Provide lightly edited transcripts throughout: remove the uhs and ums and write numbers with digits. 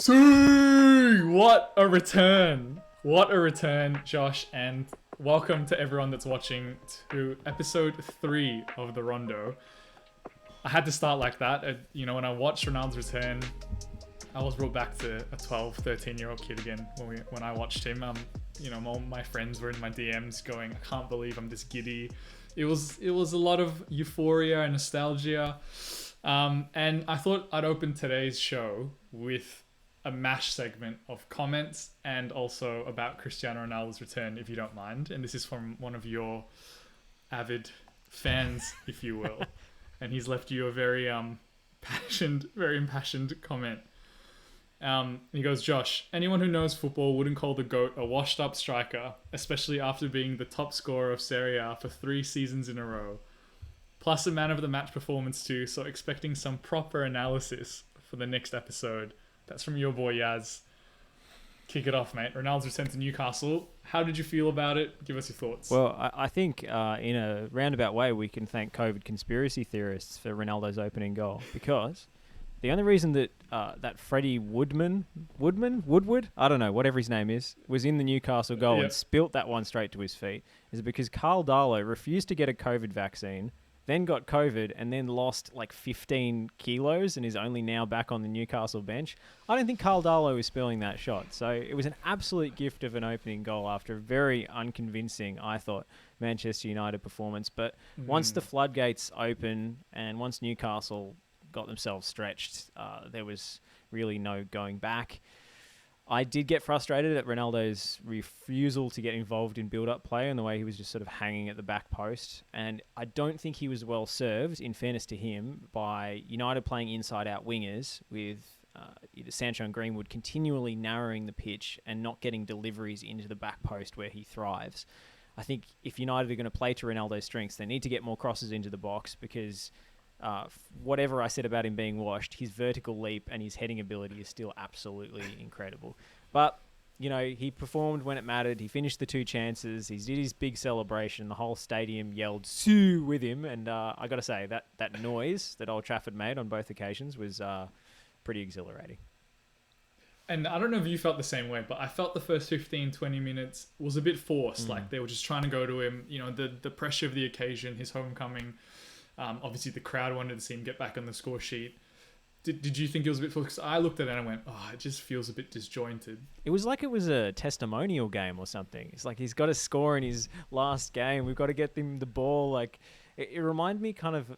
See, what a return! What a return, Josh, and welcome to everyone that's watching to episode 3 of the Rondo. I had to start like that. When I watched Ronaldo's return, I was brought back to a 12, 13-year-old kid again when I watched him. All my friends were in my DMs going, I can't believe I'm this giddy. It was a lot of euphoria and nostalgia. And I thought I'd open today's show with a MASH segment of comments and also about Cristiano Ronaldo's return, if you don't mind. And this is from one of your avid fans, if you will. And he's left you a very impassioned comment. He goes, Josh, anyone who knows football wouldn't call the GOAT a washed-up striker, especially after being the top scorer of Serie A for 3 seasons in a row. Plus a man of the match performance too, so expecting some proper analysis for the next episode. That's from your boy Yaz. Kick it off, mate. Ronaldo's return to Newcastle. How did you feel about it? Give us your thoughts. Well, I think in a roundabout way, we can thank COVID conspiracy theorists for Ronaldo's opening goal, because the only reason that that Freddie Woodward, I don't know, whatever his name is, was in the Newcastle goal and spilt that one straight to his feet is because Carl Darlow refused to get a COVID vaccine, then got COVID, and then lost like 15 kilos and is only now back on the Newcastle bench. I don't think Carl Darlow was spilling that shot. So it was an absolute gift of an opening goal after a very unconvincing, I thought, Manchester United performance. But once the floodgates open and once Newcastle got themselves stretched, there was really no going back. I did get frustrated at Ronaldo's refusal to get involved in build-up play and the way he was just sort of hanging at the back post. And I don't think he was well served, in fairness to him, by United playing inside-out wingers with either Sancho and Greenwood continually narrowing the pitch and not getting deliveries into the back post where he thrives. I think if United are going to play to Ronaldo's strengths, they need to get more crosses into the box because whatever I said about him being washed, his vertical leap and his heading ability is still absolutely incredible. But, he performed when it mattered. He finished the 2 chances. He did his big celebration. The whole stadium yelled "Sue" with him. And I got to say, that noise that Old Trafford made on both occasions was pretty exhilarating. And I don't know if you felt the same way, but I felt the first 15, 20 minutes was a bit forced. Like they were just trying to go to him. The pressure of the occasion, his homecoming. Obviously, the crowd wanted to see him get back on the score sheet. Did you think it was a bit... Because I looked at it and I went, it just feels a bit disjointed. It was like it was a testimonial game or something. It's like he's got to score in his last game. We've got to get him the ball. Like it reminded me kind of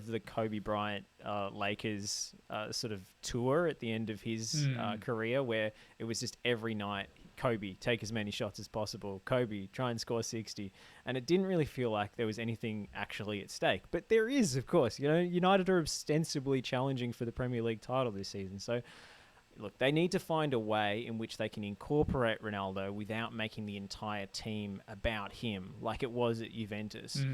the Kobe Bryant Lakers sort of tour at the end of his career, where it was just every night, Kobe, take as many shots as possible. Kobe, try and score 60. And it didn't really feel like there was anything actually at stake. But there is, of course. United are ostensibly challenging for the Premier League title this season. So, look, they need to find a way in which they can incorporate Ronaldo without making the entire team about him, like it was at Juventus.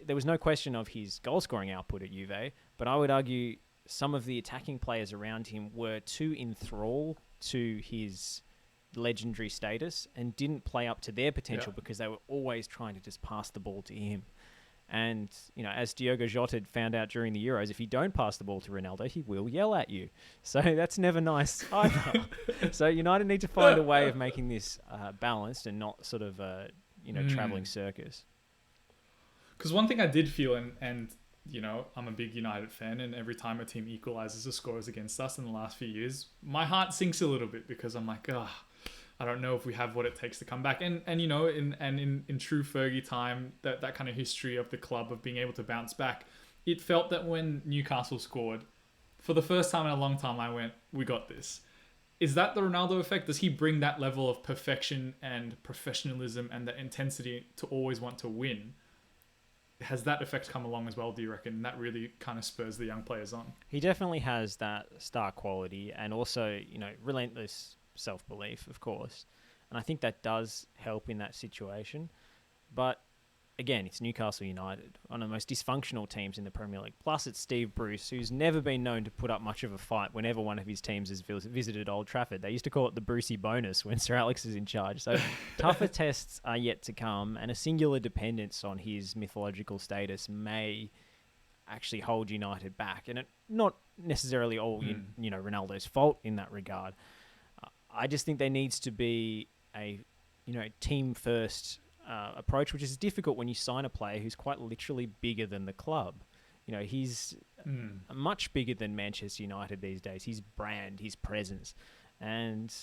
There was no question of his goal-scoring output at Juve, but I would argue some of the attacking players around him were too enthralled to his legendary status and didn't play up to their potential because they were always trying to just pass the ball to him. And, as Diogo Jota had found out during the Euros, if you don't pass the ball to Ronaldo, he will yell at you. So that's never nice either. So United need to find a way of making this balanced and not sort of travelling circus. Because one thing I did feel, and I'm a big United fan, and every time a team equalises the scores against us in the last few years, my heart sinks a little bit because I'm like, I don't know if we have what it takes to come back. And in true Fergie time, that kind of history of the club of being able to bounce back, it felt that when Newcastle scored, for the first time in a long time, I went, we got this. Is that the Ronaldo effect? Does he bring that level of perfection and professionalism and the intensity to always want to win? Has that effect come along as well, do you reckon? That really kind of spurs the young players on. He definitely has that star quality and also, relentless self-belief, of course. And I think that does help in that situation. But again, it's Newcastle United, one of the most dysfunctional teams in the Premier League. Plus, it's Steve Bruce, who's never been known to put up much of a fight whenever one of his teams has visited Old Trafford. They used to call it the Brucey bonus when Sir Alex is in charge. So tougher tests are yet to come, and a singular dependence on his mythological status may actually hold United back. And it not necessarily all Ronaldo's fault in that regard. I just think there needs to be a team first approach, which is difficult when you sign a player who's quite literally bigger than the club. He's much bigger than Manchester United these days. His brand, his presence. And,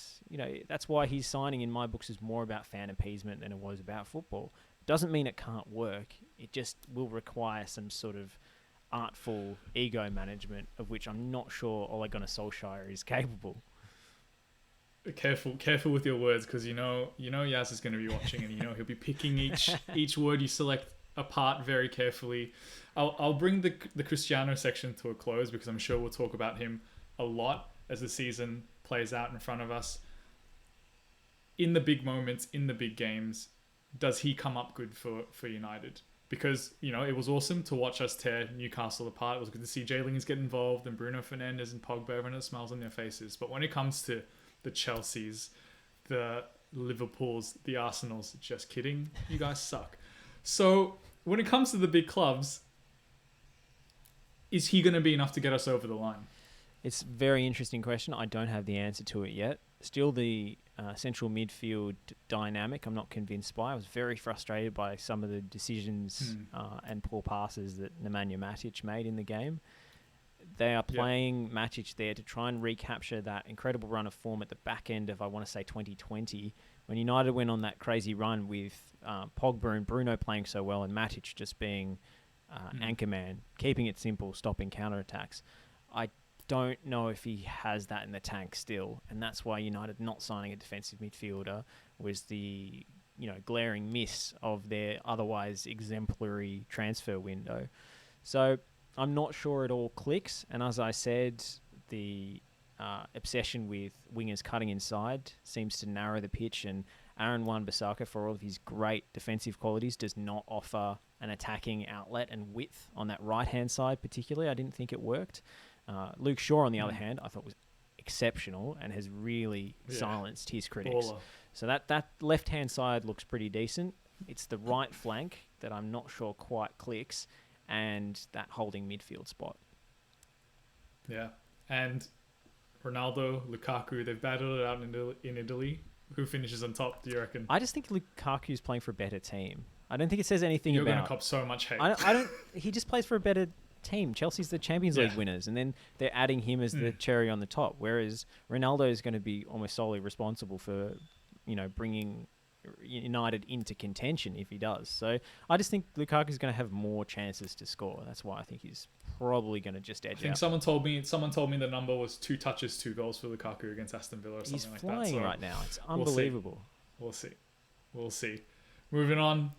that's why his signing in my books is more about fan appeasement than it was about football. Doesn't mean it can't work. It just will require some sort of artful ego management, of which I'm not sure Ole Gunnar Solskjaer is capable. Careful with your words, because Yaz is going to be watching, and he'll be picking each word you select apart very carefully. I'll bring the Cristiano section to a close, because I'm sure we'll talk about him a lot as the season plays out in front of us. In the big moments, in the big games, does he come up good for United? Because, it was awesome to watch us tear Newcastle apart. It was good to see Jay Lings get involved, and Bruno Fernandes and Pogba, everyone has smiles on their faces. But when it comes to the Chelseas, the Liverpools, the Arsenals, just kidding, you guys suck. So when it comes to the big clubs, is he going to be enough to get us over the line? It's a very interesting question. I don't have the answer to it yet. Still the central midfield dynamic I'm not convinced by. I was very frustrated by some of the decisions and poor passes that Nemanja Matic made in the game. They are playing Matic there to try and recapture that incredible run of form at the back end of, I want to say, 2020, when United went on that crazy run with Pogba and Bruno playing so well and Matic just being anchorman, keeping it simple, stopping counterattacks. I don't know if he has that in the tank still, and that's why United not signing a defensive midfielder was the glaring miss of their otherwise exemplary transfer window. So I'm not sure it all clicks, and as I said, the obsession with wingers cutting inside seems to narrow the pitch, and Aaron Wan-Bissaka, for all of his great defensive qualities, does not offer an attacking outlet and width on that right-hand side particularly. I didn't think it worked. Luke Shaw, on the other hand, I thought was exceptional and has really silenced his critics. Baller. So that left-hand side looks pretty decent. It's the right flank that I'm not sure quite clicks, and that holding midfield spot. Yeah, and Ronaldo, Lukaku, they've battled it out in Italy. Who finishes on top, do you reckon? I just think Lukaku's playing for a better team. I don't think it says anything You're about... You're going to cop so much hate. I don't. He just plays for a better team. Chelsea's the Champions League winners, and then they're adding him as the cherry on the top, whereas Ronaldo is going to be almost solely responsible for, bringing United into contention if he does. So I just think Lukaku's going to have more chances to score. That's why I think he's probably going to just edge out. I think someone told me the number was 2 touches, 2 goals for Lukaku against Aston Villa or something like that. He's flying right now. It's unbelievable. We'll see. Moving on.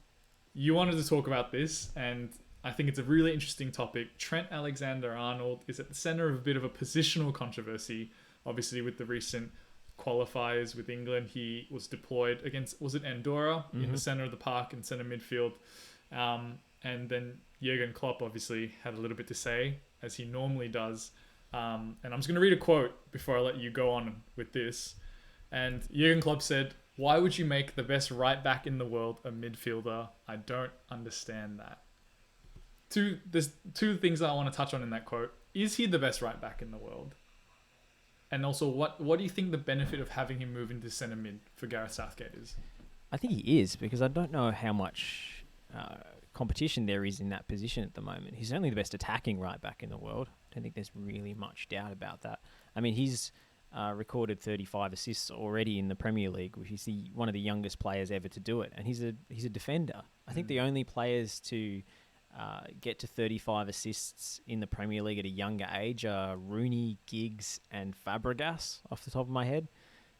You wanted to talk about this, and I think it's a really interesting topic. Trent Alexander-Arnold is at the center of a bit of a positional controversy, obviously with the recent qualifiers with England. He was deployed against, was it Andorra, in the center of the park in center midfield. And then Jurgen Klopp obviously had a little bit to say, as he normally does. And I'm just going to read a quote before I let you go on with this. And Jurgen Klopp said, "Why would you make the best right back in the world a midfielder? I don't understand that." There's 2 things that I want to touch on in that quote. Is he the best right back in the world? And also, what do you think the benefit of having him move into centre mid for Gareth Southgate is? I think he is, because I don't know how much competition there is in that position at the moment. He's only the best attacking right back in the world. I don't think there's really much doubt about that. I mean, he's recorded 35 assists already in the Premier League, which is one of the youngest players ever to do it. And he's a defender. I think the only players to get to 35 assists in the Premier League at a younger age are Rooney, Giggs, and Fabregas off the top of my head.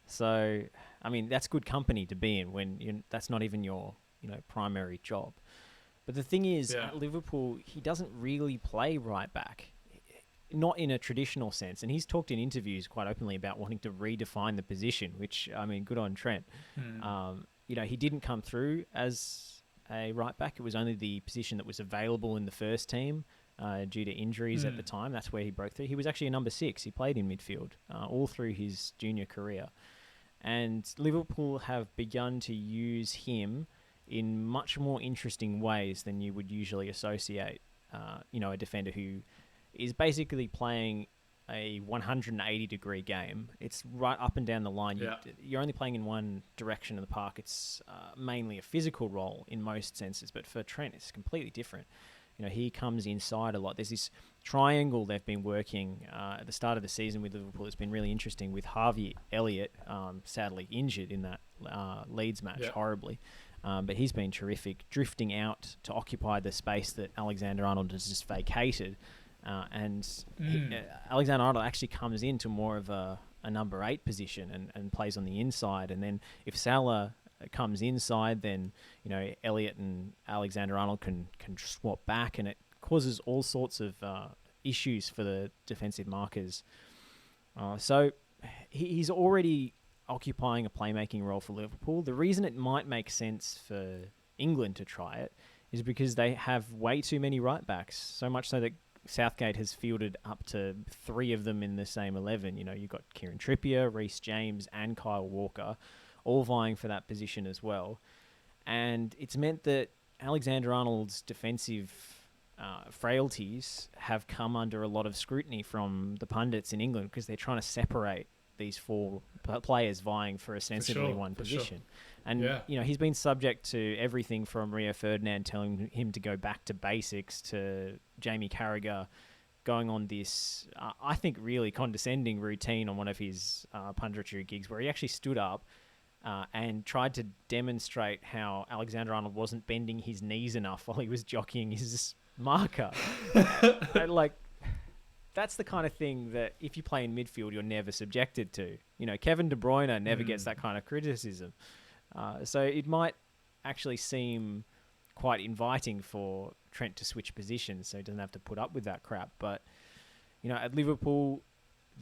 So, I mean, that's good company to be in when that's not even your primary job. But the thing is, at Liverpool, he doesn't really play right back, not in a traditional sense. And he's talked in interviews quite openly about wanting to redefine the position, which, I mean, good on Trent. He didn't come through as a right back. It was only the position that was available in the first team due to injuries at the time. That's where he broke through. He was actually a number 6. He played in midfield all through his junior career. And Liverpool have begun to use him in much more interesting ways than you would usually associate a defender who is basically playing a 180-degree game. It's right up and down the line. Yeah. You're only playing in one direction of the park. It's mainly a physical role in most senses, but for Trent, it's completely different. He comes inside a lot. There's this triangle they've been working at the start of the season with Liverpool. It's been really interesting with Harvey Elliott, sadly injured in that Leeds match horribly. But he's been terrific, drifting out to occupy the space that Alexander-Arnold has just vacated. Alexander-Arnold actually comes into more of a number 8 position and plays on the inside. And then if Salah comes inside, then Elliott and Alexander-Arnold can swap back, and it causes all sorts of issues for the defensive markers. So he's already occupying a playmaking role for Liverpool. The reason it might make sense for England to try it is because they have way too many right backs, so much so that Southgate has fielded up to 3 of them in the same 11. You've got Kieran Trippier, Reece James, and Kyle Walker, all vying for that position as well. And it's meant that Alexander-Arnold's defensive frailties have come under a lot of scrutiny from the pundits in England because they're trying to separate these 4 players vying for ostensibly one position. And, he's been subject to everything from Rio Ferdinand telling him to go back to basics to Jamie Carragher going on this, I think, really condescending routine on one of his punditry gigs where he actually stood up and tried to demonstrate how Alexander-Arnold wasn't bending his knees enough while he was jockeying his marker. That's the kind of thing that if you play in midfield, you're never subjected to. Kevin De Bruyne never gets that kind of criticism. So it might actually seem quite inviting for Trent to switch positions so he doesn't have to put up with that crap. But, at Liverpool,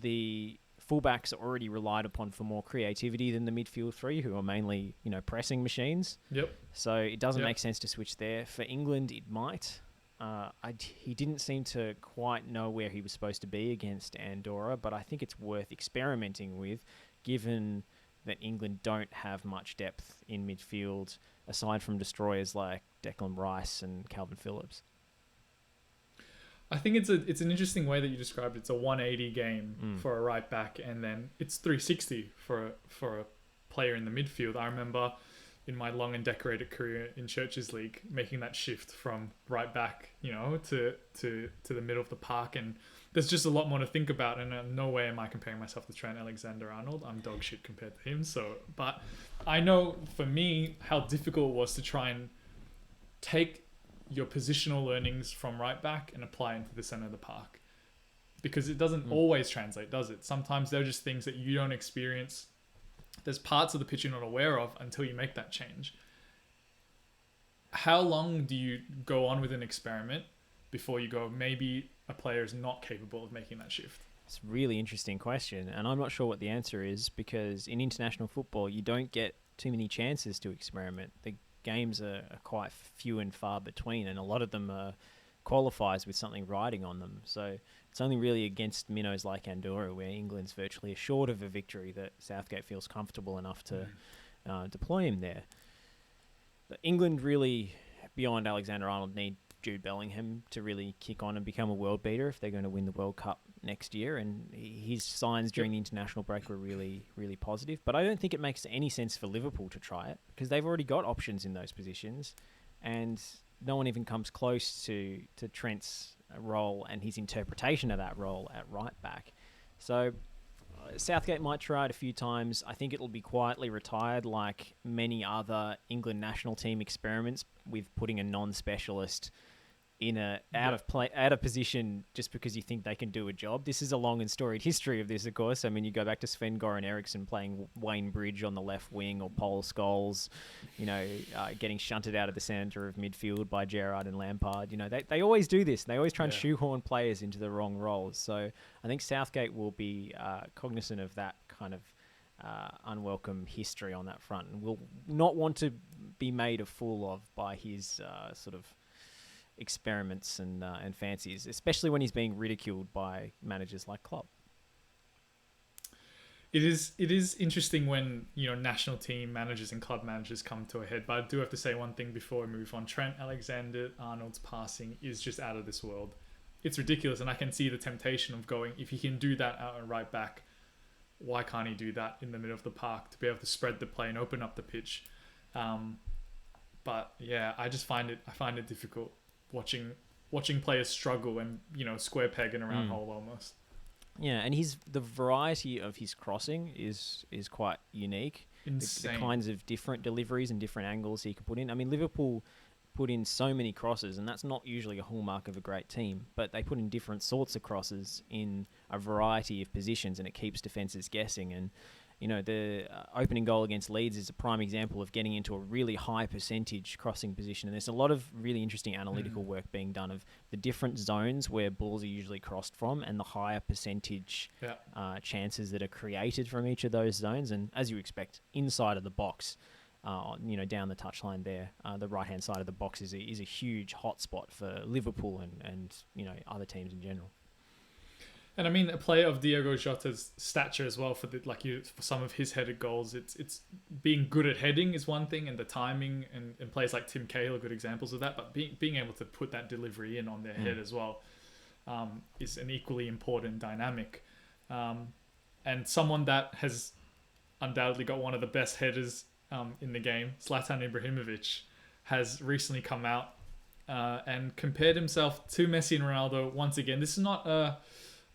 the fullbacks are already relied upon for more creativity than the midfield 3, who are mainly, pressing machines. Yep. So it doesn't make sense to switch there. For England, it might. He didn't seem to quite know where he was supposed to be against Andorra, but I think it's worth experimenting with, given that England don't have much depth in midfield, aside from destroyers like Declan Rice and Calvin Phillips. I think it's an interesting way that you described it. It's a 180 game for a right back, and then it's 360 for a player in the midfield. I remember in my long and decorated career in Churches League making that shift from right back, to the middle of the park, and there's just a lot more to think about. And no way am I comparing myself to Trent Alexander-Arnold. I'm dog shit compared to him. But I know for me how difficult it was to try and take your positional learnings from right back and apply into the center of the park, because it doesn't always translate, does it? Sometimes they're just things that you don't experience. There's parts of the pitch you're not aware of until you make that change. How long do you go on with an experiment before you go, maybe a player is not capable of making that shift? It's a really interesting question, and I'm not sure what the answer is, because in international football, you don't get too many chances to experiment. The games are quite few and far between, and a lot of them are qualifiers with something riding on them. So it's only really against minnows like Andorra, where England's virtually assured of a victory, that Southgate feels comfortable enough to deploy him there. But England really, beyond Alexander-Arnold, need Jude Bellingham to really kick on and become a world beater if they're going to win the World Cup next year. And his signs during the international break were really, really positive. But I don't think it makes any sense for Liverpool to try it, because they've already got options in those positions, and no one even comes close to Trent's role and his interpretation of that role at right back. So Southgate might try it a few times. I think it'll be quietly retired, like many other England national team experiments with putting a non-specialist in out of position just because you think they can do a job. This is a long and storied history of this, of course. I mean, you go back to Sven-Goran Eriksson playing Wayne Bridge on the left wing, or Paul Scholes, getting shunted out of the centre of midfield by Gerrard and Lampard. They always do this. They always try and shoehorn players into the wrong roles. So I think Southgate will be cognizant of that kind of unwelcome history on that front, and will not want to be made a fool of by his sort of experiments and fancies, especially when he's being ridiculed by managers like Klopp. It is interesting when, national team managers and club managers come to a head. But I do have to say one thing before we move on. Trent Alexander-Arnold's passing is just out of this world. It's ridiculous, and I can see the temptation of going, if he can do that out and right back, why can't he do that in the middle of the park to be able to spread the play and open up the pitch? But yeah, I find it difficult watching players struggle and, square peg in a round hole almost. Yeah, and the variety of his crossing is quite unique. The kinds of different deliveries and different angles he can put in. I mean, Liverpool put in so many crosses, and that's not usually a hallmark of a great team, but they put in different sorts of crosses in a variety of positions, and it keeps defences guessing. And the opening goal against Leeds is a prime example of getting into a really high percentage crossing position. And there's a lot of really interesting analytical work being done of the different zones where balls are usually crossed from and the higher percentage chances that are created from each of those zones. And as you expect, inside of the box, down the touchline there, the right-hand side of the box is a huge hotspot for Liverpool and other teams in general. And I mean, a player of Diogo Jota's stature as well, for some of his headed goals, it's being good at heading is one thing, and the timing, and players like Tim Cahill are good examples of that. But being able to put that delivery in on their head as well is an equally important dynamic. And someone that has undoubtedly got one of the best headers in the game, Zlatan Ibrahimovic, has recently come out and compared himself to Messi and Ronaldo once again. This is not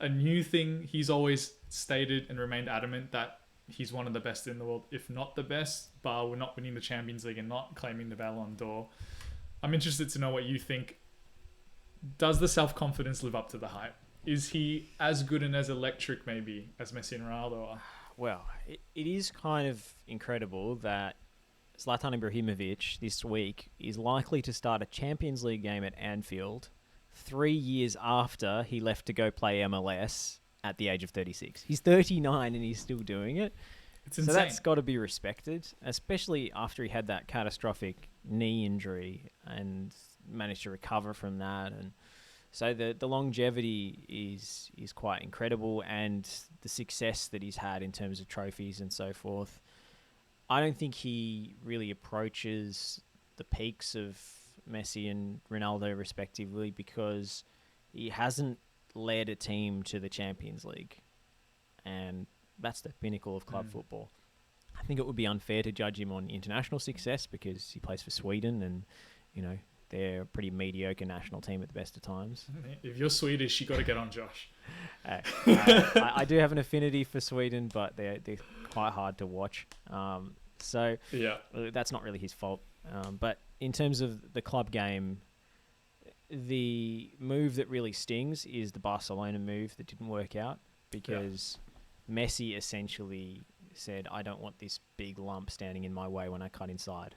a new thing. He's always stated and remained adamant that he's one of the best in the world, if not the best, bar we're not winning the Champions League and not claiming the Ballon d'Or. I'm interested to know what you think. Does the self-confidence live up to the hype? Is he as good and as electric, maybe, as Messi and Ronaldo are? Well, it is kind of incredible that Zlatan Ibrahimovic this week is likely to start a Champions League game at Anfield 3 years after he left to go play MLS at the age of 36. He's 39 and he's still doing it. It's insane. So that's got to be respected, especially after he had that catastrophic knee injury and managed to recover from that. And so the longevity is quite incredible, and the success that he's had in terms of trophies and so forth. I don't think he really approaches the peaks of Messi and Ronaldo respectively, because he hasn't led a team to the Champions League, and that's the pinnacle of club football. I think it would be unfair to judge him on international success because he plays for Sweden, and they're a pretty mediocre national team at the best of times. If you're Swedish, you got to get on Josh. I do have an affinity for Sweden, but they're quite hard to watch. So that's not really his fault. But in terms of the club game, the move that really stings is the Barcelona move that didn't work out, because Messi essentially said, I don't want this big lump standing in my way when I cut inside.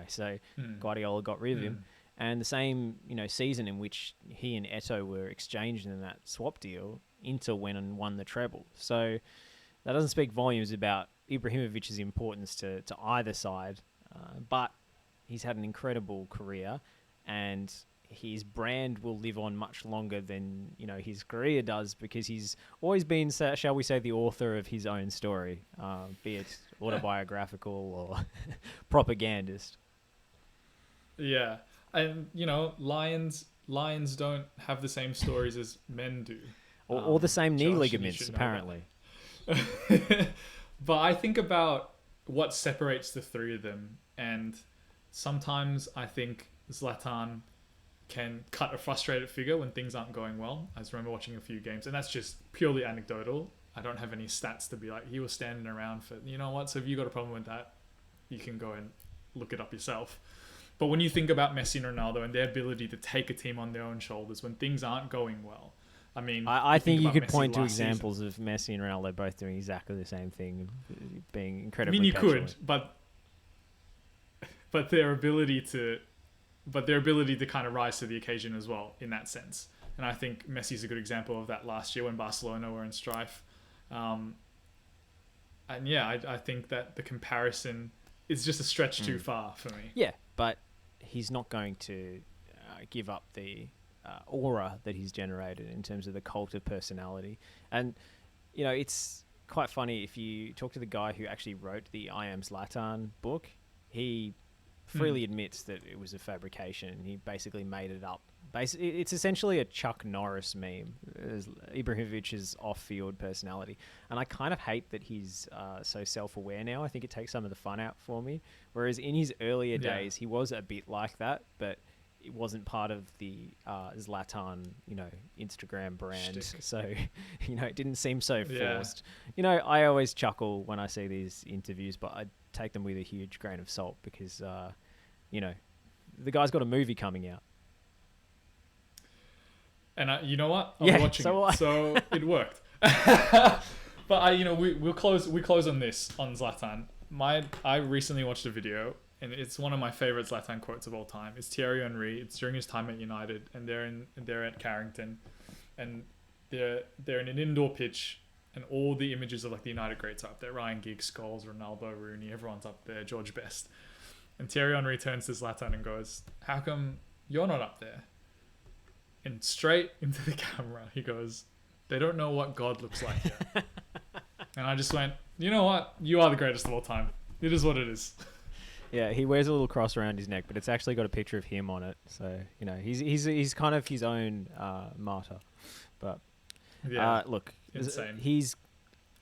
So Guardiola got rid of him. And the same, season in which he and Eto'o were exchanged in that swap deal, Inter went and won the treble. So that doesn't speak volumes about Ibrahimovic's importance to either side. But he's had an incredible career, and his brand will live on much longer than his career does, because he's always been, shall we say, the author of his own story, be it autobiographical or propagandist. Yeah, and lions don't have the same stories as men do, or the same knee ligaments apparently. But I think about what separates the three of them, and sometimes I think Zlatan can cut a frustrated figure when things aren't going well. I just remember watching a few games, and that's just purely anecdotal. I don't have any stats to be like, he was standing around for, so if you got a problem with that, you can go and look it up yourself. But when you think about Messi and Ronaldo and their ability to take a team on their own shoulders when things aren't going well, I mean, I think you could point to examples of Messi and Ronaldo both doing exactly the same thing, being incredibly petulant. Could, but their ability to kind of rise to the occasion as well in that sense. And I think Messi's a good example of that last year when Barcelona were in strife. And yeah, I think that the comparison is just a stretch too far for me. Yeah, but he's not going to give up the aura that he's generated in terms of the cult of personality. And, it's quite funny if you talk to the guy who actually wrote the I Am Zlatan book. He freely admits that it was a fabrication. He basically made it up. It's essentially a Chuck Norris meme, as Ibrahimovic's off-field personality. And I kind of hate that he's so self-aware now. I think it takes some of the fun out for me. Whereas in his earlier days, he was a bit like that, but it wasn't part of the Zlatan, Instagram brand. Shtick. So, it didn't seem so forced. I always chuckle when I see these interviews, but I take them with a huge grain of salt because, the guy's got a movie coming out. And you know what? I'm watching it, so it worked. But we'll close on this on Zlatan. I recently watched a video, and it's one of my favorite Zlatan quotes of all time. It's Thierry Henry. It's during his time at United, and they're at Carrington, and they're in an indoor pitch, and all the images of like the United greats are up there. Ryan Giggs, Scholes, Ronaldo, Rooney, everyone's up there. George Best, and Thierry Henry turns to Zlatan and goes, "How come you're not up there?" And straight into the camera, he goes, "They don't know what God looks like yet." And I just went, you know what? You are the greatest of all time. It is what it is. Yeah, he wears a little cross around his neck, but it's actually got a picture of him on it. So, he's kind of his own martyr. But, look, insane. He's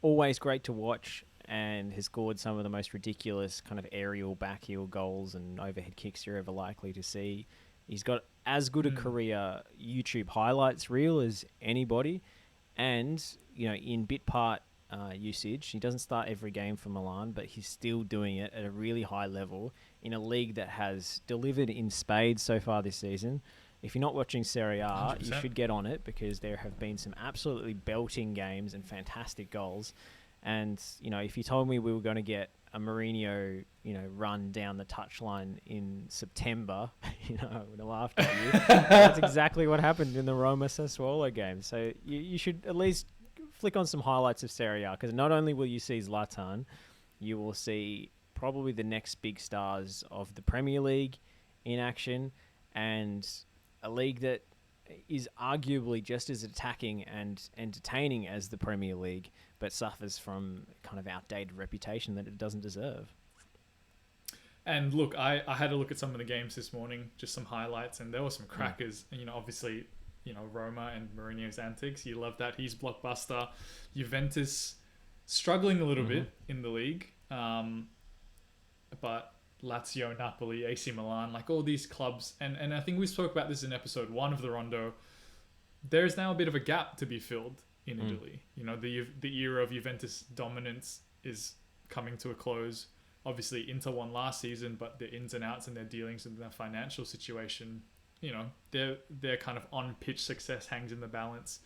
always great to watch and has scored some of the most ridiculous kind of aerial backheel goals and overhead kicks you're ever likely to see. He's got as good a career YouTube highlights reel as anybody. And, in bit part usage, he doesn't start every game for Milan, but he's still doing it at a really high level in a league that has delivered in spades so far this season. If you're not watching Serie A, 100%. You should get on it because there have been some absolutely belting games and fantastic goals. And, if you told me we were going to get a Mourinho, run down the touchline in September, I would have laughed at you. That's exactly what happened in the Roma Sassuolo game. So you should at least flick on some highlights of Serie A because not only will you see Zlatan, you will see probably the next big stars of the Premier League in action and a league that is arguably just as attacking and entertaining as the Premier League, but suffers from kind of outdated reputation that it doesn't deserve. And look, I had a look at some of the games this morning, just some highlights, and there were some crackers. Obviously, Roma and Mourinho's antics. You love that. He's blockbuster. Juventus struggling a little bit in the league, but Lazio, Napoli, AC Milan, like all these clubs, and I think we spoke about this in episode 1 of the Rondo. There's now a bit of a gap to be filled in Italy. The era of Juventus dominance is coming to a close. Obviously, Inter won last season, but their ins and outs and their dealings and their financial situation, their kind of on-pitch success hangs in the balance.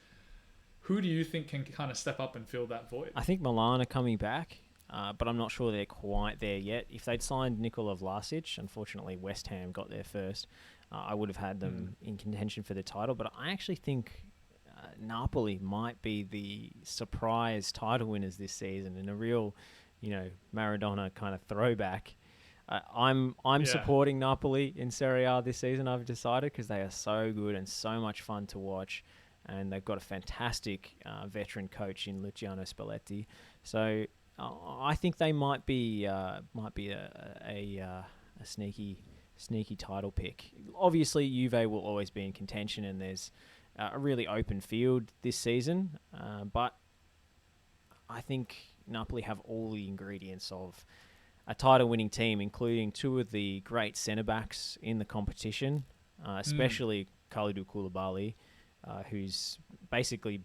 Who do you think can kind of step up and fill that void? I think Milan are coming back. But I'm not sure they're quite there yet. If they'd signed Nikola Vlasic, unfortunately West Ham got there first, I would have had them in contention for the title. But I actually think Napoli might be the surprise title winners this season in a real, Maradona kind of throwback. I'm supporting Napoli in Serie A this season, I've decided, because they are so good and so much fun to watch. And they've got a fantastic veteran coach in Luciano Spalletti. So I think they might be a sneaky title pick. Obviously, Juve will always be in contention, and there's a really open field this season. But I think Napoli have all the ingredients of a title-winning team, including 2 of the great centre-backs in the competition, especially Kalidou Koulibaly, who's basically...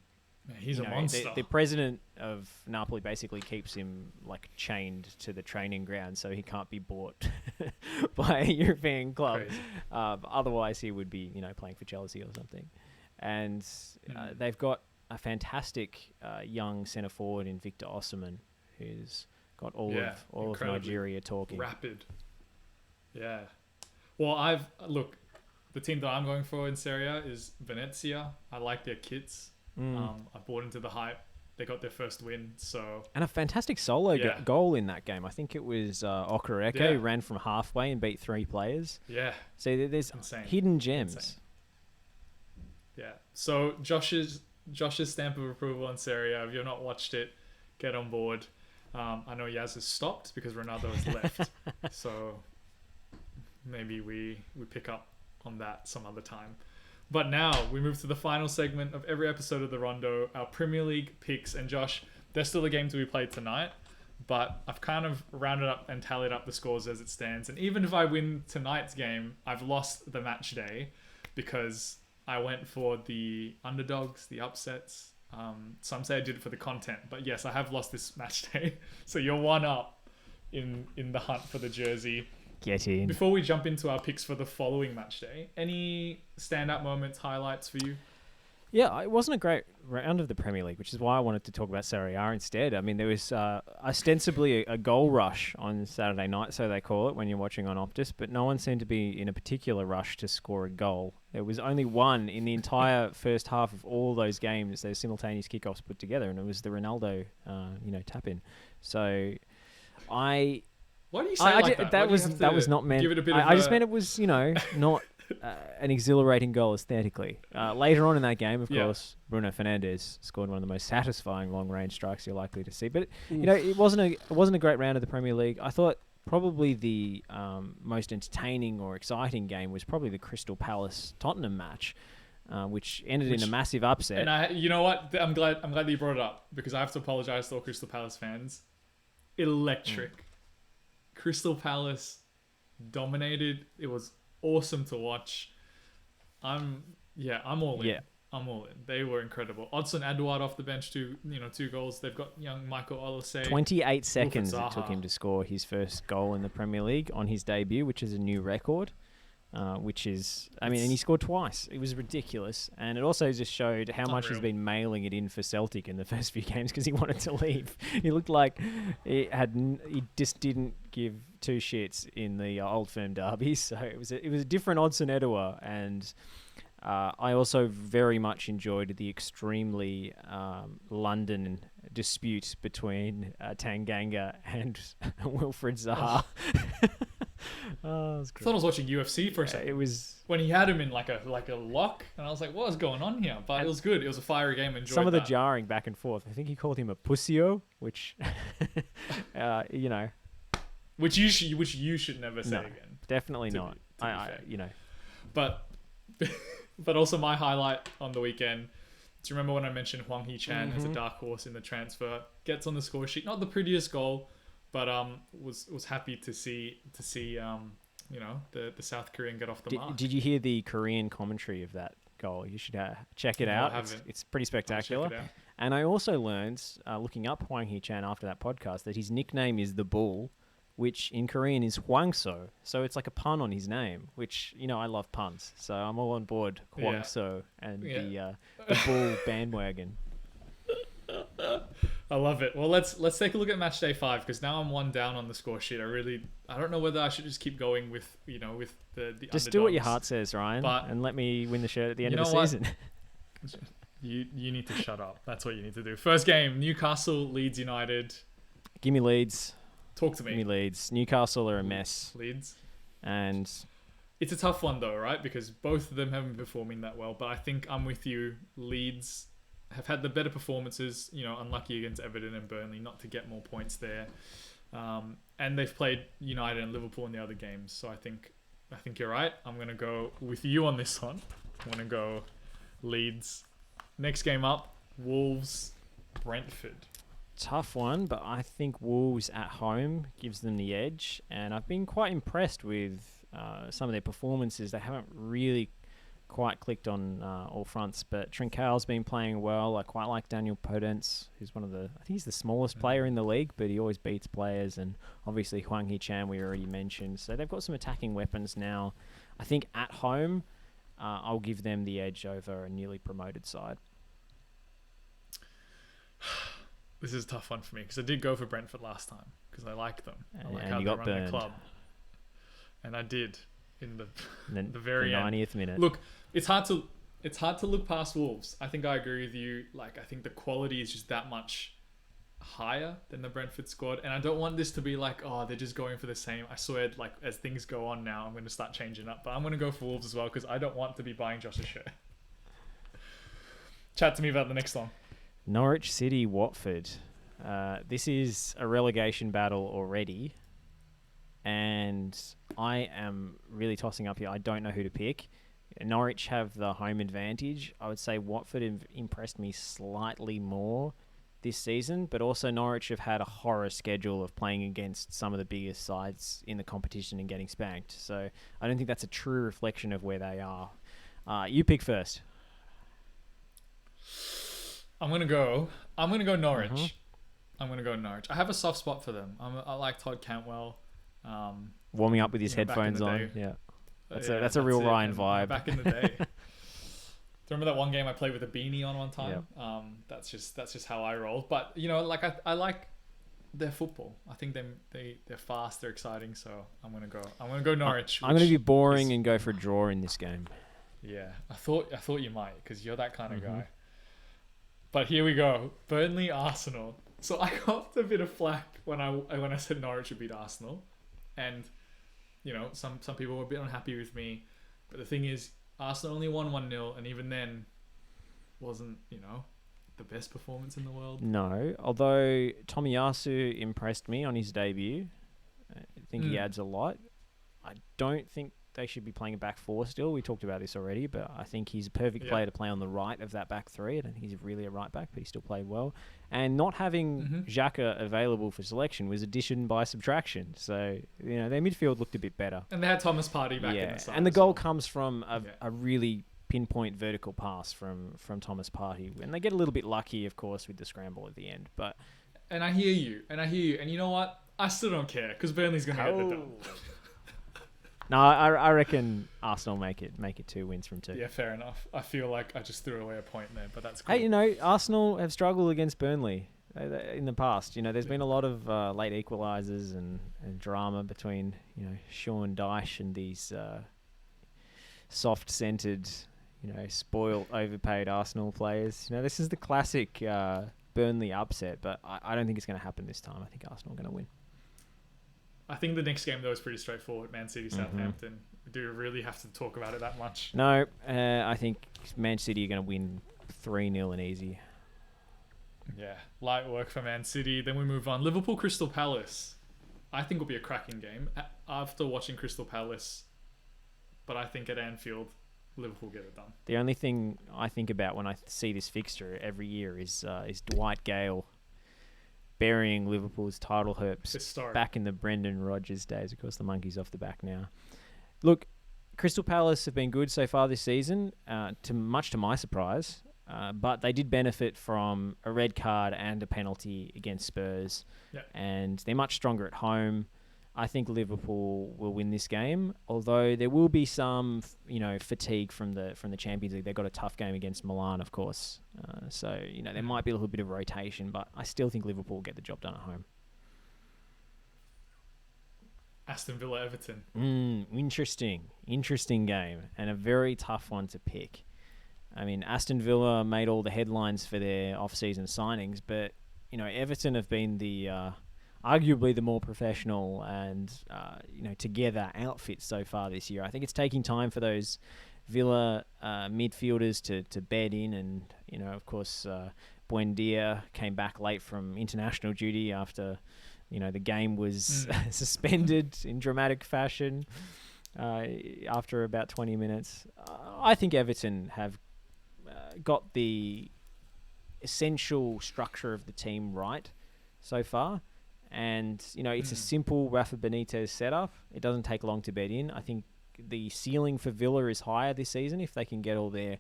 He's a monster. The president of Napoli basically keeps him chained to the training ground, so he can't be bought by a European club. Otherwise, he would be, playing for Chelsea or something. And they've got a fantastic young centre forward in Victor Osimhen, who's got all of Nigeria talking. Rapid. Yeah. Well, the team that I'm going for in Serie A is Venezia. I like their kits. I bought into the hype. They got their first win, and a fantastic solo goal in that game. I think it was Okereke who ran from halfway and beat 3 players. Yeah. So there's hidden gems. Insane. Yeah. So Josh's stamp of approval on Serie A. If you've not watched it, get on board. I know Yaz has stopped because Ronaldo has left. So maybe we pick up on that some other time. But now we move to the final segment of every episode of the Rondo, our Premier League picks. And Josh, there's still a game to be played tonight, but I've kind of rounded up and tallied up the scores as it stands. And even if I win tonight's game, I've lost the match day because I went for the underdogs, the upsets. Some say I did it for the content, but yes, I have lost this match day. So you're one up in the hunt for the jersey. Get in. Before we jump into our picks for the following match day, any standout moments, highlights for you? Yeah, it wasn't a great round of the Premier League, which is why I wanted to talk about Serie A instead. I mean, there was ostensibly a goal rush on Saturday night, so they call it when you're watching on Optus, but no one seemed to be in a particular rush to score a goal. There was only one in the entire first half of all those games, those simultaneous kickoffs put together, and it was the Ronaldo, tap-in. So Why do you say that was not meant. Give it a bit I just meant it was, not an exhilarating goal aesthetically. Later on in that game, of course, Bruno Fernandes scored one of the most satisfying long-range strikes you're likely to see. But it wasn't a great round of the Premier League. I thought probably the most entertaining or exciting game was probably the Crystal Palace Tottenham match, which ended in a massive upset. And you know what? I'm glad that you brought it up because I have to apologize to all Crystal Palace fans. Electric. Crystal Palace dominated. It was awesome to watch. I'm all in. Yeah. I'm all in. They were incredible. Odson Edouard off the bench, two goals. They've got young Michael Olise. 28 seconds it took him to score his first goal in the Premier League on his debut, which is a new record. And he scored twice. It was ridiculous. And it also just showed how much he's been mailing it in for Celtic in the first few games because he wanted to leave. He looked like he just didn't give two shits in the Old Firm derby. So it was a different Odson Edouard. And I also very much enjoyed the extremely London dispute between Tanganga and Wilfried Zaha. I thought I was watching UFC for a second. It was when he had him in like a lock, and I was like, "What is going on here?" But it was good. It was a fiery game. Enjoyed some of the jarring back and forth. I think he called him a pussyo, which, which you should never say again. Definitely not. But also my highlight on the weekend. Do you remember when I mentioned Hwang Hee-chan as a dark horse in the transfer? Gets on the score sheet. Not the prettiest goal. But was happy to see the South Korean get off the mark. Did you hear the Korean commentary of that goal? You should check it out. It's pretty spectacular. And I also learned, looking up Hwang Hee-chan after that podcast, that his nickname is the Bull, which in Korean is Hwangso. So it's like a pun on his name, which I love puns. So I'm all on board Hwangso and the Bull bandwagon. I love it. Well, let's take a look at Matchday 5 because now I'm one down on the score sheet. I don't know whether I should just keep going with the just underdogs. Do what your heart says, Ryan, and let me win the shirt at the end of the season. You need to shut up. That's what you need to do. First game, Newcastle, Leeds United. Give me Leeds. Talk to me. Give me Leeds. Newcastle are a mess. Leeds. And it's a tough one though, right? Because both of them haven't been performing that well. But I think I'm with you. Leeds have had the better performances, unlucky against Everton and Burnley not to get more points there. And they've played United and Liverpool in the other games. So I think you're right. I'm going to go with you on this one. I'm going to go Leeds. Next game up, Wolves, Brentford. Tough one, but I think Wolves at home gives them the edge. And I've been quite impressed with some of their performances. They haven't really quite clicked on all fronts, but Trincão's been playing well. I quite like Daniel Podence, who's I think he's the smallest player in the league, but he always beats players, and obviously Hwang Hee-chan we already mentioned. So they've got some attacking weapons now. I think at home, I'll give them the edge over a newly promoted side. This is a tough one for me because I did go for Brentford last time because I like them. I like and how you they got run burned. the club. And I did in the very 90th minute. Look, it's hard to look past Wolves. I think I agree with you. Like, I think the quality is just that much higher than the Brentford squad. And I don't want this to be like, oh, they're just going for the same. I swear, like, as things go on now, I'm going to start changing up. But I'm going to go for Wolves as well because I don't want to be buying Josh's shirt. Chat to me about the next one. Norwich City, Watford. This is a relegation battle already, and I am really tossing up here. I don't know who to pick. Norwich have the home advantage. I would say Watford have impressed me slightly more this season, but also Norwich have had a horror schedule of playing against some of the biggest sides in the competition and getting spanked. So I don't think that's a true reflection of where they are. You pick first. I'm gonna go Norwich. Mm-hmm. I'm gonna go Norwich. I have a soft spot for them. I like Todd Cantwell. Warming up with his headphones on. Yeah. That's a real Ryan vibe. Back in the day. Do you remember that one game I played with a beanie on one time? Yep. That's just how I roll. But like I like their football. I think they're fast, they're exciting. So I'm gonna go Norwich. I'm gonna be boring and go for a draw in this game. Yeah, I thought you might, because you're that kind of guy. But here we go, Burnley Arsenal. So I got a bit of flack when I said Norwich would beat Arsenal, and some people were a bit unhappy with me. But the thing is, Arsenal only won 1-0, and even then, wasn't the best performance in the world. No, although Tomiyasu impressed me on his debut. I think he adds a lot. I don't think they should be playing a back four still. We talked about this already, but I think he's a perfect player to play on the right of that back three. I don't think he's really a right back, but he still played well. And not having Xhaka available for selection was addition by subtraction. So, their midfield looked a bit better. And they had Thomas Partey back in the side. And the goal comes from a really pinpoint vertical pass from Thomas Partey. And they get a little bit lucky, of course, with the scramble at the end. And I hear you. And you know what? I still don't care, because Burnley's going to get the done. No, I reckon Arsenal make it 2 wins from 2. Yeah, fair enough. I feel like I just threw away a point there, but that's cool. Hey, Arsenal have struggled against Burnley in the past. There's been a lot of late equalisers and drama between Sean Dyche and these soft-scented, spoiled, overpaid Arsenal players. This is the classic Burnley upset, but I don't think it's going to happen this time. I think Arsenal are going to win. I think the next game, though, is pretty straightforward. Man City, Southampton. Do you really have to talk about it that much? No, I think Man City are going to win 3-0 and easy. Yeah, light work for Man City. Then we move on. Liverpool, Crystal Palace. I think will be a cracking game. After watching Crystal Palace, but I think at Anfield, Liverpool get it done. The only thing I think about when I see this fixture every year is Dwight Gale burying Liverpool's title hopes back in the Brendan Rodgers days. Of course, the monkey's off the back now. Look, Crystal Palace have been good so far this season, much to my surprise, but they did benefit from a red card and a penalty against Spurs, and they're much stronger at home. I think Liverpool will win this game, although there will be some, fatigue from the Champions League. They've got a tough game against Milan, of course. So there might be a little bit of rotation, but I still think Liverpool will get the job done at home. Aston Villa, Everton. Interesting game, and a very tough one to pick. I mean, Aston Villa made all the headlines for their off-season signings, but Everton have been the arguably the more professional and together outfit so far this year. I think it's taking time for those Villa midfielders to bed in, and of course Buendia came back late from international duty after the game was suspended in dramatic fashion after about 20 minutes. I think Everton have got the essential structure of the team right so far. And, it's a simple Rafa Benitez setup. It doesn't take long to bed in. I think the ceiling for Villa is higher this season if they can get all their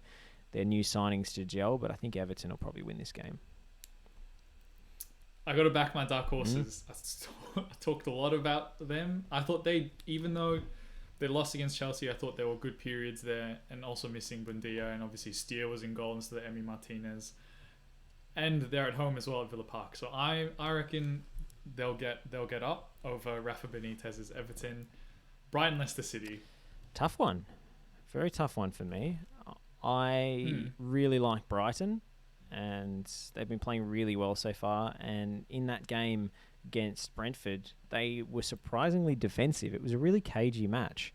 new signings to gel. But I think Everton will probably win this game. I got to back my dark horses. I talked a lot about them. I thought even though they lost against Chelsea, I thought there were good periods there, and also missing Buendia, and obviously Steer was in goal instead of Emi Martinez. And they're at home as well at Villa Park. So I reckon they'll get up over Rafa Benitez's Everton. Brighton, Leicester City. Tough one. Very tough one for me. I really like Brighton, and they've been playing really well so far. And in that game against Brentford, they were surprisingly defensive. It was a really cagey match.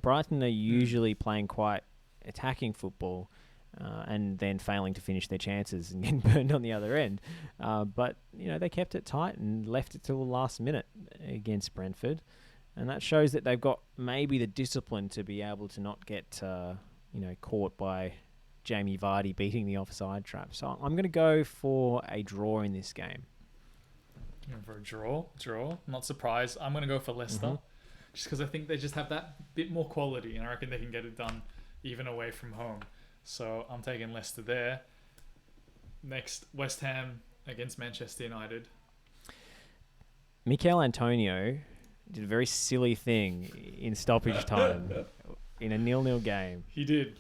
Brighton are usually playing quite attacking football, and then failing to finish their chances and getting burned on the other end. But, they kept it tight and left it till the last minute against Brentford. And that shows that they've got maybe the discipline to be able to not get, caught by Jamie Vardy beating the offside trap. So I'm going to go for a draw in this game. Going for a draw. Not surprised. I'm going to go for Leicester, just because I think they just have that bit more quality, and I reckon they can get it done even away from home. So I'm taking Leicester there. Next, West Ham against Manchester United. Mikel Antonio did a very silly thing in stoppage time in a 0-0 game. He did.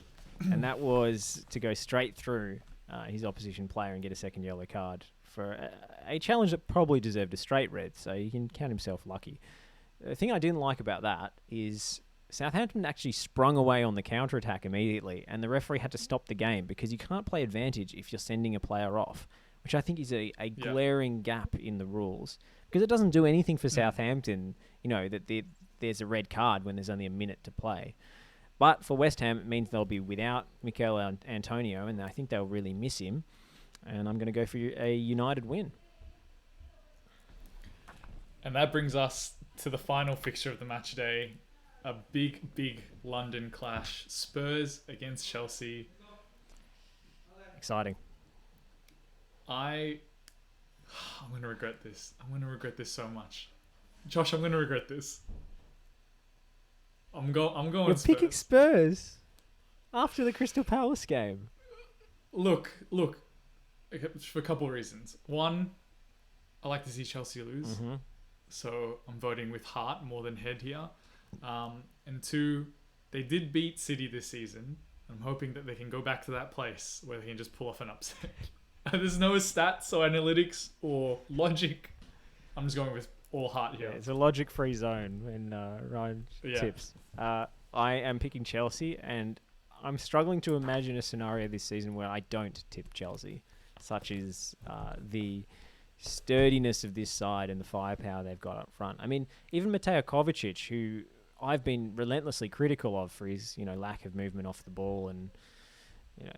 And that was to go straight through his opposition player and get a second yellow card for a challenge that probably deserved a straight red, so he can count himself lucky. The thing I didn't like about that is Southampton actually sprung away on the counter-attack immediately, and the referee had to stop the game because you can't play advantage if you're sending a player off, which I think is a glaring gap in the rules, because it doesn't do anything for Southampton, that there's a red card when there's only a minute to play. But for West Ham, it means they'll be without Mikel Antonio, and I think they'll really miss him. And I'm going to go for a United win. And that brings us to the final fixture of the match day. A big London clash. Spurs against Chelsea. Exciting. I'm going to regret this. I'm going to regret this so much. Josh, I'm going to regret this. I'm going You're Spurs. picking Spurs after the Crystal Palace game. Look. For a couple of reasons. One, I like to see Chelsea lose. So I'm voting with heart more than head here. And two, they did beat City this season. I'm hoping that they can go back to that place where they can just pull off an upset. There's no stats or analytics or logic. I'm just going with all heart here. Yeah, it's a logic-free zone when Ryan tips. I am picking Chelsea, and I'm struggling to imagine a scenario this season where I don't tip Chelsea, such as the sturdiness of this side and the firepower they've got up front. I mean, even Mateo Kovacic, who I've been relentlessly critical of for his lack of movement off the ball and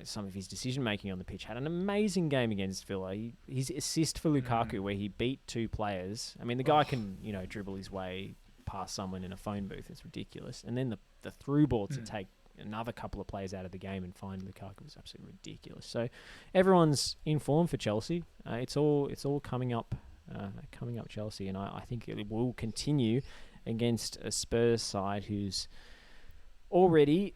some of his decision making on the pitch, had an amazing game against Villa. His assist for Lukaku, where he beat two players. I mean, the guy can dribble his way past someone in a phone booth. It's ridiculous. And then the through ball to take another couple of players out of the game and find Lukaku was absolutely ridiculous. So everyone's in form for Chelsea. It's all coming up Chelsea, and I think it will continue against a Spurs side who's already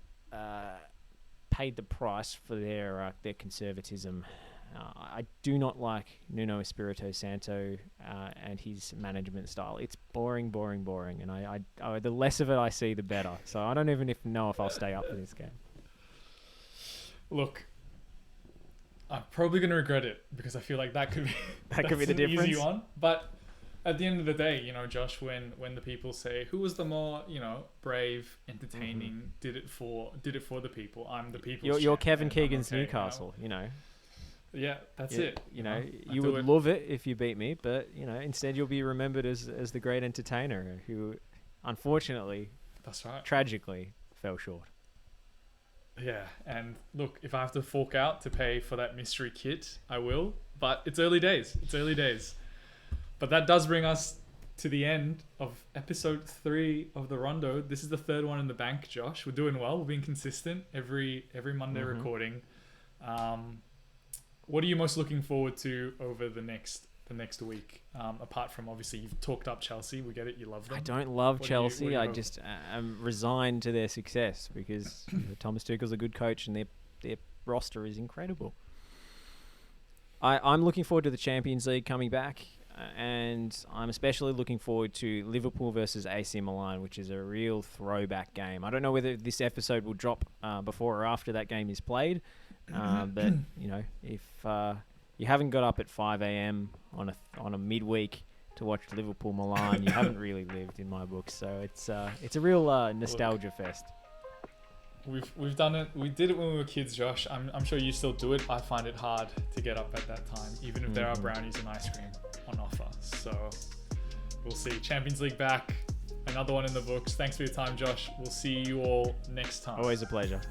paid the price for their conservatism. I do not like Nuno Espirito Santo and his management style. It's boring, and I the less of it I see, the better. So I don't even know if I'll stay up for this game. Look, I'm probably going to regret it because I feel like that could be the difference. Easy one, but at the end of the day, Josh, when the people say who was the more, brave, entertaining, did it for the people, I'm the people. You're Kevin Keegan's Newcastle, Yeah, that's it. You would love it if you beat me, but instead you'll be remembered as the great entertainer who, unfortunately, that's right, tragically fell short. Yeah, and look, if I have to fork out to pay for that mystery kit, I will. But it's early days. But that does bring us to the end of episode 3 of the Rondo. This is the third one in the bank, Josh. We're doing well. We're being consistent every Monday recording. What are you most looking forward to over the next week? Apart from, obviously, you've talked up Chelsea. We get it. You love them. I don't love Chelsea. I just am resigned to their success because Thomas Tuchel's a good coach and their roster is incredible. I'm looking forward to the Champions League coming back. And I'm especially looking forward to Liverpool versus AC Milan, which is a real throwback game. I don't know whether this episode will drop before or after that game is played. But, if you haven't got up at 5 a.m. on a midweek to watch Liverpool Milan, you haven't really lived in my book. So it's a real nostalgia fest. We've done it. We did it when we were kids, Josh. I'm sure you still do it. I find it hard to get up at that time, even if there are brownies and ice cream on offer. So we'll see. Champions League back. Another one in the books. Thanks for your time, Josh. We'll see you all next time. Always a pleasure.